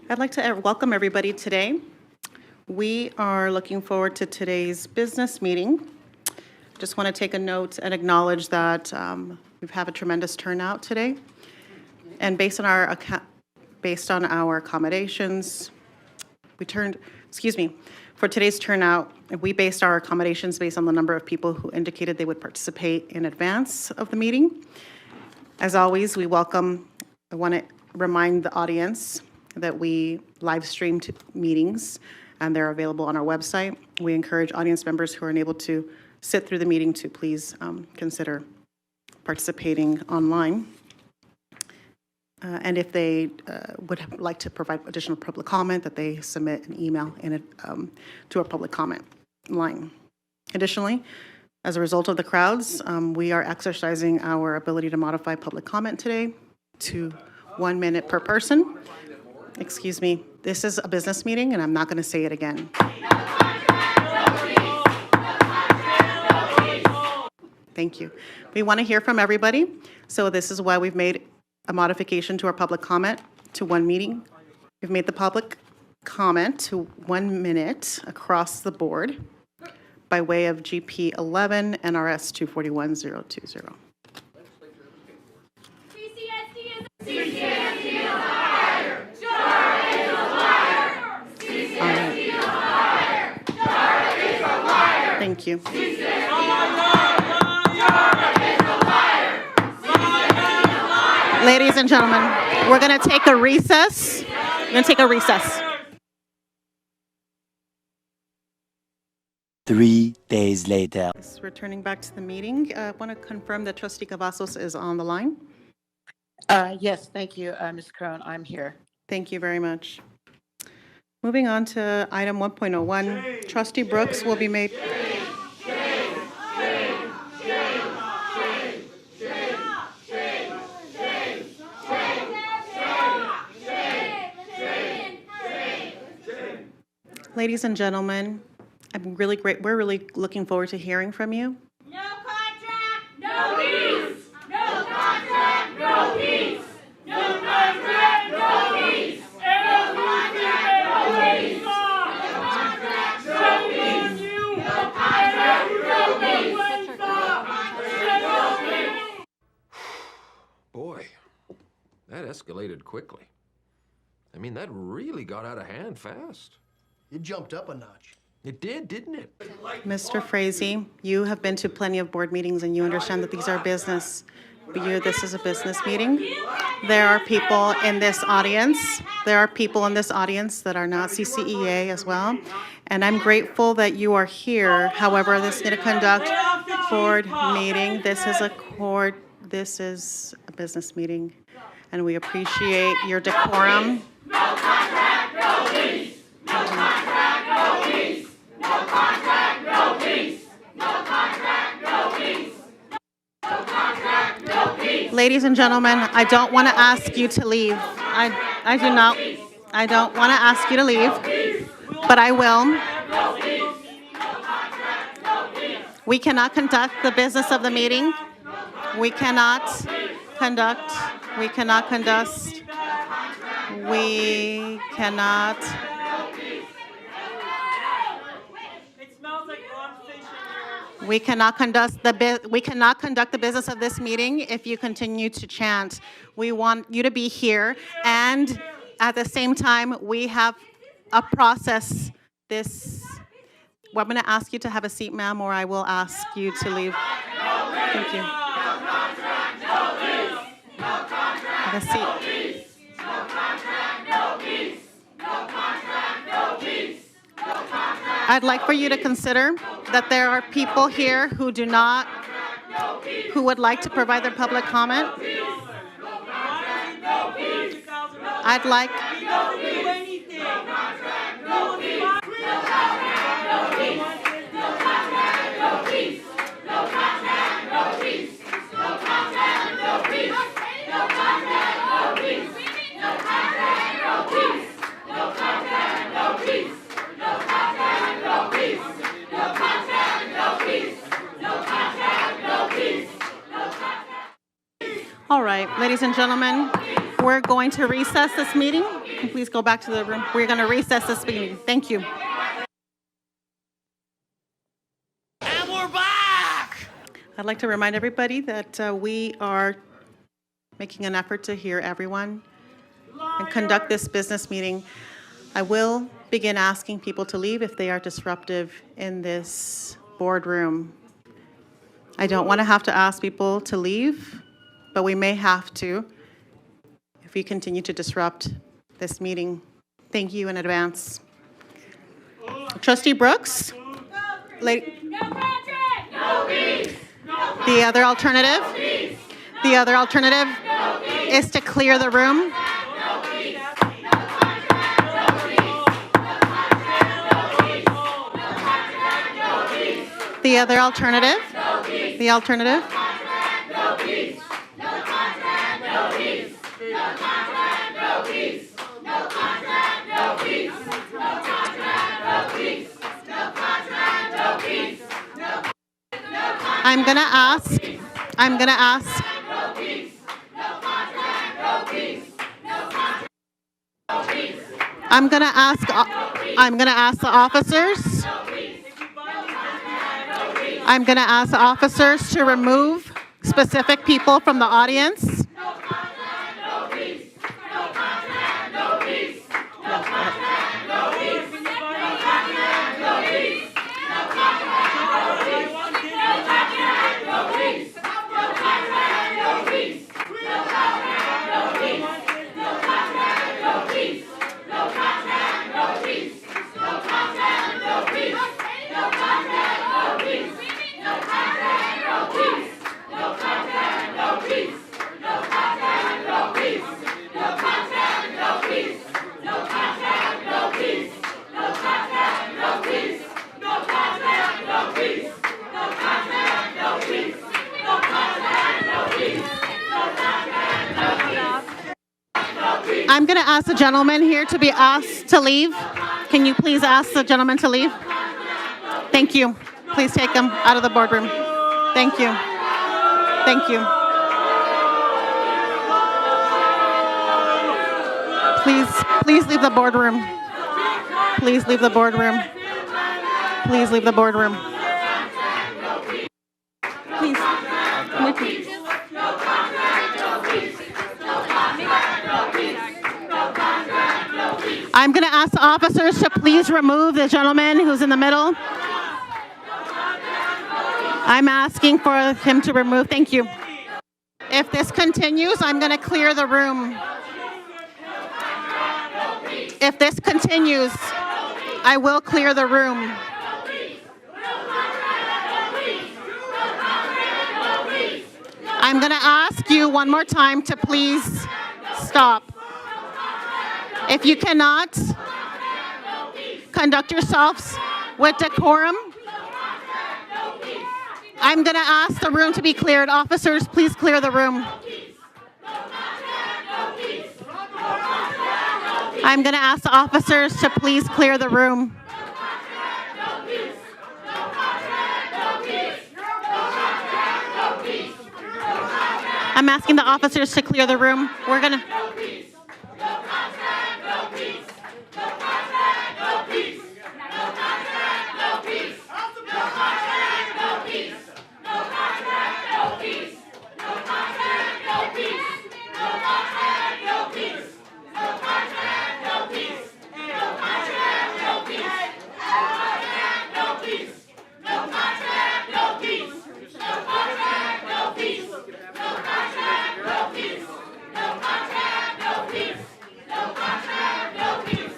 I'd like to welcome everybody today. We are looking forward to today's business meeting. Just want to take a note and acknowledge that we've had a tremendous turnout today. And based on our accommodations, for today's turnout, we based our accommodations based on the number of people who indicated they would participate in advance of the meeting. As always, I want to remind the audience that we live stream meetings and they're available on our website. We encourage audience members who are unable to sit through the meeting to please consider participating online. And if they would like to provide additional public comment, that they submit an email to our public comment line. Additionally, as a result of the crowds, we are exercising our ability to modify public comment today to 1 minute per person. Excuse me, this is a business meeting and I'm not going to say it again. Thank you. We want to hear from everybody, so this is why we've made a modification to our public comment to 1 meeting. We've made the public comment to 1 minute across the board by way of GP 11 NRS 241020. CCSD is a liar. Chara is a liar. CCSD is a liar. Chara is a liar. Thank you. CCSD is a liar. Chara is a liar. CCSD is a liar. Ladies and gentlemen, we're going to take a recess. We're going to take a recess. 3 days later. Returning back to the meeting, I want to confirm that Trustee Cavazos is on the line. Yes, thank you, Ms. Crone. I'm here. Thank you very much. Moving on to item 1.01, Trustee Brooks will be made. Ladies and gentlemen, we're really looking forward to hearing from you. No contract, no peace. No contract, no peace. No contract, no peace. No contract, no peace. No contract, no peace. No contract, no peace. No contract. Boy, that escalated quickly. I mean, that really got out of hand fast. It jumped up a notch. It did, didn't it? Mr. Frazee, you have been to plenty of board meetings and you understand that these are business. This is a business meeting. There are people in this audience. There are people in this audience that are not CCEA as well. And I'm grateful that you are here. However, this need to conduct board meeting. This is a business meeting. And we appreciate your decorum. No contract, no peace. No contract, no peace. No contract, no peace. No contract, no peace. No contract, no peace. Ladies and gentlemen, I don't want to ask you to leave. I don't want to ask you to leave, but I will. We cannot conduct the business of the meeting. We cannot conduct. We cannot conduct the business of this meeting if you continue to chant. We want you to be here, and at the same time, we have a process. I'm going to ask you to have a seat, ma'am, or I will ask you to leave. Thank you. Have a seat. I'd like for you to consider that there are people here who would like to provide their public comment. I'd like. All right, ladies and gentlemen, We're going to recess this meeting. Please go back to the room. We're going to recess this meeting. Thank you. And we're back! I'd like to remind everybody that we are making an effort to hear everyone and conduct this business meeting. I will begin asking people to leave if they are disruptive in this boardroom. I don't want to have to ask people to leave, but we may have to if we continue to disrupt this meeting. Thank you in advance. Trustee Brooks? No contract! No peace! The other alternative? The other alternative is to clear the room. The other alternative? The alternative? I'm going to ask. I'm going to ask. I'm going to ask the officers. I'm going to ask the officers to remove specific people from the audience. I'm going to ask the gentleman here to be asked to leave. Can you please ask the gentleman to leave? Thank you. Please take him out of the boardroom. Thank you. Thank you. Please leave the boardroom. Please leave the boardroom. Please leave the boardroom. Please. I'm going to ask the officers to please remove the gentleman who's in the middle. I'm asking for him to remove. Thank you. If this continues, I'm going to clear the room. If this continues, I will clear the room. I'm going to ask you one more time to please stop. If you cannot conduct yourselves with decorum, I'm going to ask the room to be cleared. Officers, please clear the room. I'm going to ask the officers to please clear the room. I'm asking the officers to clear the room. We're going to...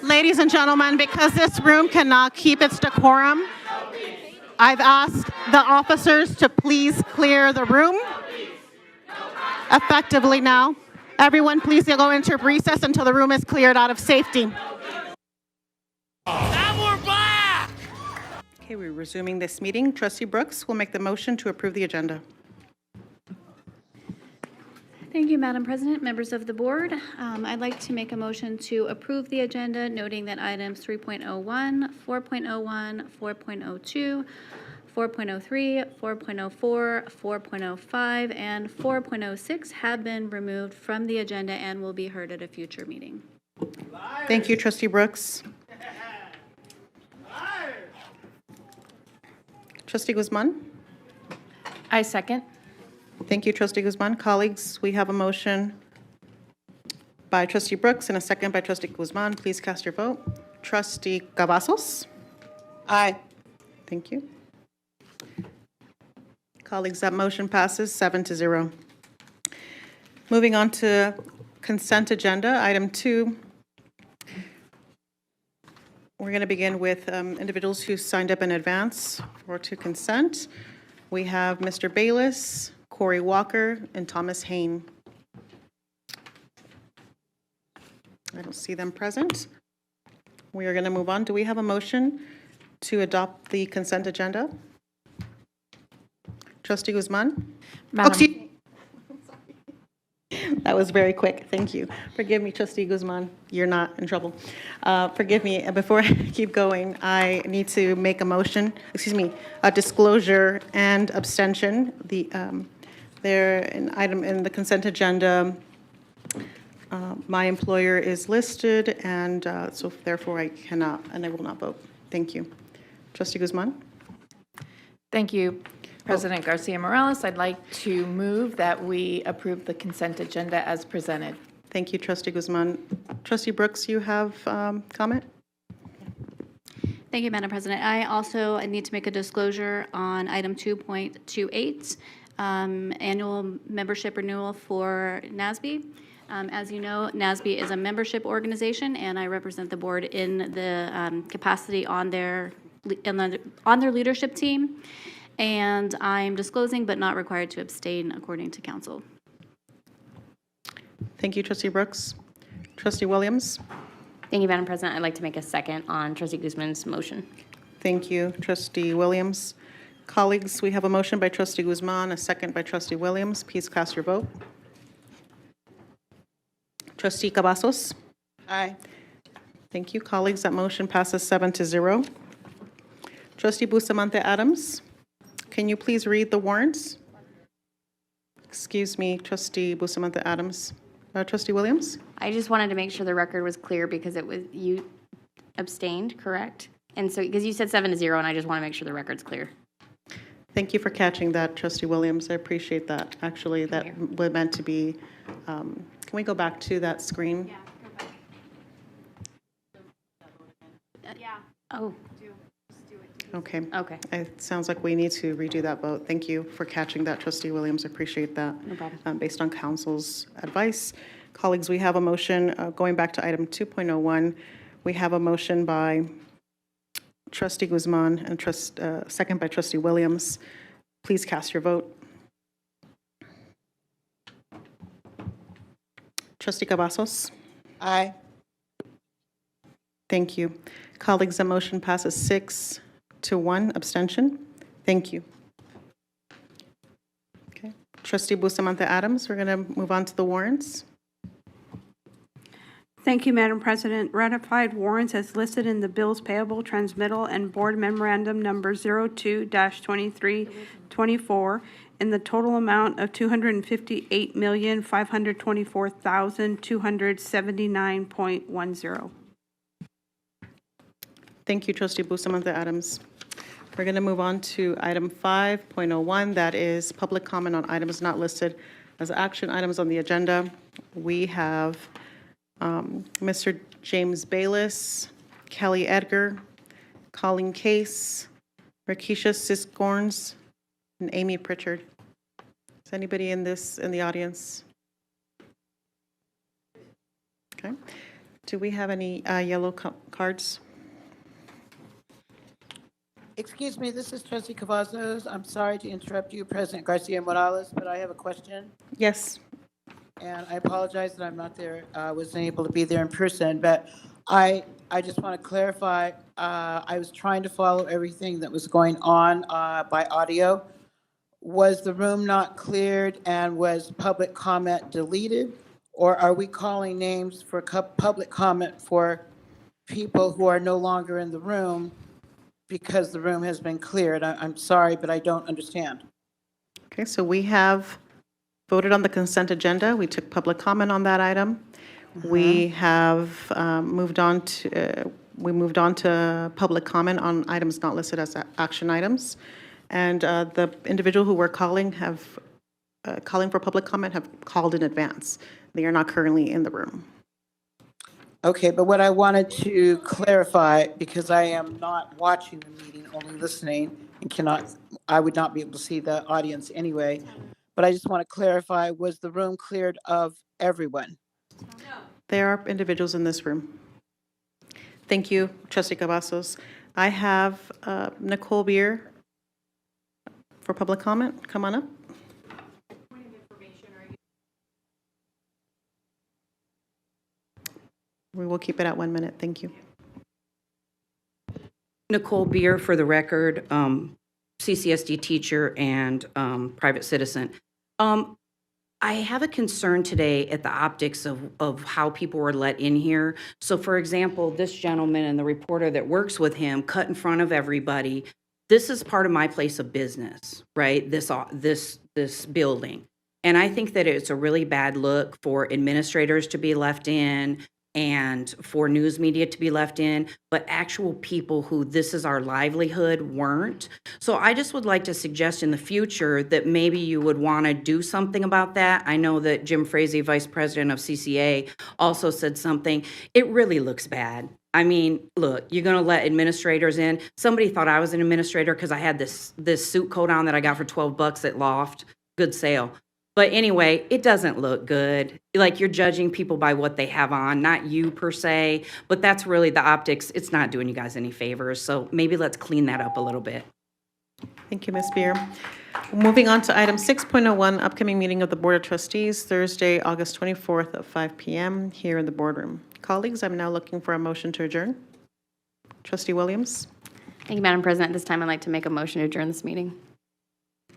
Ladies and gentlemen, because this room cannot keep its decorum, I've asked the officers to please clear the room effectively now. Everyone, please go into recess until the room is cleared out of safety. And we're back! Okay, we're resuming this meeting. Trustee Brooks will make the motion to approve the agenda. Thank you, Madam President, members of the board. I'd like to make a motion to approve the agenda, noting that items 3.01, 4.01, 4.02, 4.03, 4.04, 4.05, and 4.06 have been removed from the agenda and will be heard at a future meeting. Thank you, Trustee Brooks. Trustee Guzman? I second. Thank you, Trustee Guzman. Colleagues, we have a motion by Trustee Brooks and a second by Trustee Guzman. Please cast your vote. Trustee Cavazos? Aye. Thank you. Colleagues, that motion passes 7-0. Moving on to consent agenda, item 2. We're going to begin with individuals who signed up in advance for to consent. We have Mr. Bayless, Corey Walker, and Thomas Hain. I don't see them present. We are going to move on. Do we have a motion to adopt the consent agenda? Trustee Guzman? Madam- excuse me. That was very quick. Thank you. Forgive me, Trustee Guzman. You're not in trouble. Forgive me. Before I keep going, I need to make a motion, a disclosure and abstention. There, an item in the consent agenda, my employer is listed, and so therefore I cannot, and I will not vote. Thank you. Trustee Guzman? Thank you, President Garcia Morales. I'd like to move that we approve the consent agenda as presented. Thank you, Trustee Guzman. Trustee Brooks, you have comment? Thank you, Madam President. I also need to make a disclosure on item 2.28, annual membership renewal for NASB. As you know, NASB is a membership organization, and I represent the board in the capacity on their leadership team. And I'm disclosing but not required to abstain according to council. Thank you, Trustee Brooks. Trustee Williams? Thank you, Madam President. I'd like to make a second on Trustee Guzman's motion. Thank you, Trustee Williams. Colleagues, we have a motion by Trustee Guzman, a second by Trustee Williams. Please cast your vote. Trustee Cavazos? Aye. Thank you. Colleagues, that motion passes 7-0. Trustee Bustamante Adams, can you please read the warrants? Excuse me, Trustee Bustamante Adams. Trustee Williams? I just wanted to make sure the record was clear because it was, you abstained, correct? And so, because you said 7-0, and I just want to make sure the record's clear. Thank you for catching that, Trustee Williams. I appreciate that. Actually, that was meant to be, can we go back to that screen? Yeah. Oh, Okay. okay. It sounds like we need to redo that vote. Thank you for catching that, Trustee Williams. I appreciate that. No problem. Based on council's advice. Colleagues, we have a motion, going back to item 2.01, we have a motion by Trustee Guzman and second by Trustee Williams. Please cast your vote. Trustee Cavazos? Aye. Thank you. Colleagues, the motion passes 6-1, abstention. Thank you. Okay. Trustee Bustamante Adams, we're going to move on to the warrants. Thank you, Madam President. Ratified warrants as listed in the bills payable transmittal and board memorandum number 02-2324 in the total amount of $258,524,279.10. Thank you, Trustee Bustamante Adams. We're going to move on to item 5.01, that is public comment on items not listed as action items on the agenda. We have Mr. James Bayless, Kelly Edgar, Colleen Case, Rakisha Siskorns, and Amy Pritchard. Is anybody in the audience? Okay. Do we have any yellow cards? Excuse me, this is Trustee Cavazos. I'm sorry to interrupt you, President Garcia Morales, but I have a question. Yes. And I apologize that I'm not there, wasn't able to be there in person, but I just want to clarify, I was trying to follow everything that was going on by audio. Was the room not cleared and was public comment deleted? Or are we calling names for public comment for people who are no longer in the room because the room has been cleared. I'm sorry, but I don't understand. Okay, so we have voted on the consent agenda. We took public comment on that item. We have we moved on to public comment on items not listed as action items. And the individual who we're calling for public comment have called in advance. They are not currently in the room. Okay, but what I wanted to clarify, because I am not watching the meeting, only listening, and I would not be able to see the audience anyway, but I just want to clarify, was the room cleared of everyone? There are individuals in this room. Thank you, Trustee Cavazos. I have Nicole Beer for public comment. Come on up. We will keep it at 1 minute. Thank you. Nicole Beer, for the record, CCSD teacher and private citizen. I have a concern today at the optics of how people were let in here. So for example, this gentleman and the reporter that works with him cut in front of everybody. This is part of my place of business, right? This building. And I think that it's a really bad look for administrators to be left in and for news media to be left in, but actual people who this is our livelihood weren't. So I just would like to suggest in the future that maybe you would want to do something about that. I know that Jim Frazee, Vice President of CCEA, also said something. It really looks bad. I mean, look, you're going to let administrators in. Somebody thought I was an administrator because I had this suit coat on that I got for $12 at Loft. Good sale. But anyway, it doesn't look good. Like, you're judging people by what they have on, not you per se, but that's really the optics. It's not doing you guys any favors. So maybe let's clean that up a little bit. Thank you, Ms. Beer. Moving on to item 6.01, upcoming meeting of the Board of Trustees, Thursday, August 24th at 5 p.m. here in the boardroom. Colleagues, I'm now looking for a motion to adjourn. Trustee Williams. Thank you, Madam President. At this time, I'd like to make a motion to adjourn this meeting.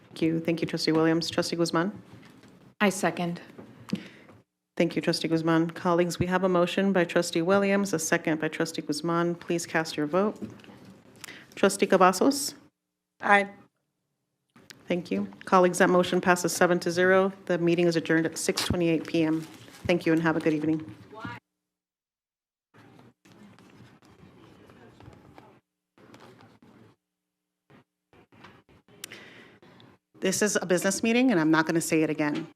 Thank you. Thank you, Trustee Williams. Trustee Guzman. I second. Thank you, Trustee Guzman. Colleagues, we have a motion by Trustee Williams, a second by Trustee Guzman. Please cast your vote. Trustee Cavazos. Aye. Thank you. Colleagues, that motion passes 7-0. The meeting is adjourned at 6:28 p.m. Thank you and have a good evening. This is a business meeting, and I'm not going to say it again.